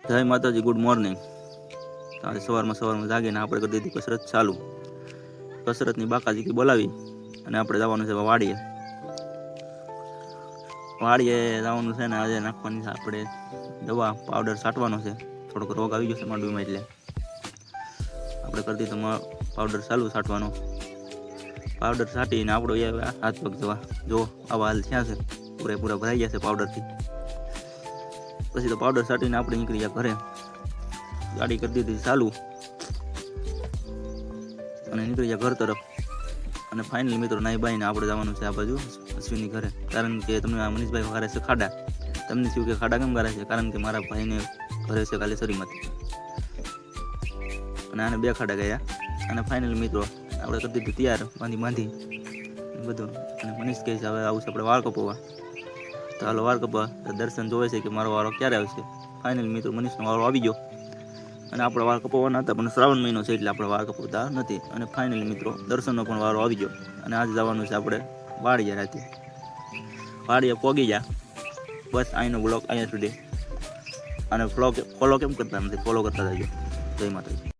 જય માતાજી, good morning. આજે સવારમાં જાગીને આપણે કરી દીધી કસરત ચાલુ. કસરતની બાકાજી બોલાવી અને આપણે જવાનું છે વાડીએ જવાનું છે ને આજે નાખવાની છે આપણે દવા પાવડર છાંટવાનો છે. થોડોક રોગ આવી ગયો છે માંડવીમાં, એટલે આપણે કરી દીધું પાવડર ચાલુ છાંટવાનો. પાવડર છાંટીને આપણો હાથ પગ જવા જો આવા હાલ થયા છે, પૂરેપૂરા ભરાઈ ગયા છે પાવડરથી. પછી તો પાવડર છાંટીને આપણે નીકળી ગયા ઘરે. ગાડી કરી દીધી ચાલુ અને નીકળી ગયા ઘર તરફ. અને ફાઇનલી મિત્રો નાઈ બાઈને આપણે જવાનું છે આ બાજુ અશ્વિની ઘરે. કારણ કે તમને આ મનીષભાઈ ગારે છે ખાડા. તમને શું કે ખાડા કેમ ગારે છે? કારણ કે મારા ભાઈને ઘરે છે કાલે સરીમાંથી, અને આને 2 ખાડા ગયા. અને ફાઇનલી મિત્રો આપણે કરી દીધું તૈયાર, બાંધી બધું. અને મનીષ કહે છે હવે આવું છે આપણે વાળ કપાવવા. તો હાલો વાળ કપાવવા. દર્શન જોવે છે કે મારો વાળો ક્યારે આવશે. ફાઇનલી મિત્રો મનીષનો વાળો આવી ગયો. અને આપણે વાળ કપાવવાના હતા, પણ શ્રાવણ મહિનો છે એટલે આપણે વાળ કપાવતા નથી. અને ફાઇનલી મિત્રો દર્શનનો પણ વાળો આવી ગયો. અને આજે જવાનું છે આપણે વાડીએ રાતે. વાડીએ પોગી ગયા. બસ અહીંનો બ્લોગ અહીંયા સુધી. અને ફોલો કેમ કરતા નથી? ફોલો કરતા જજો. જય માતાજી.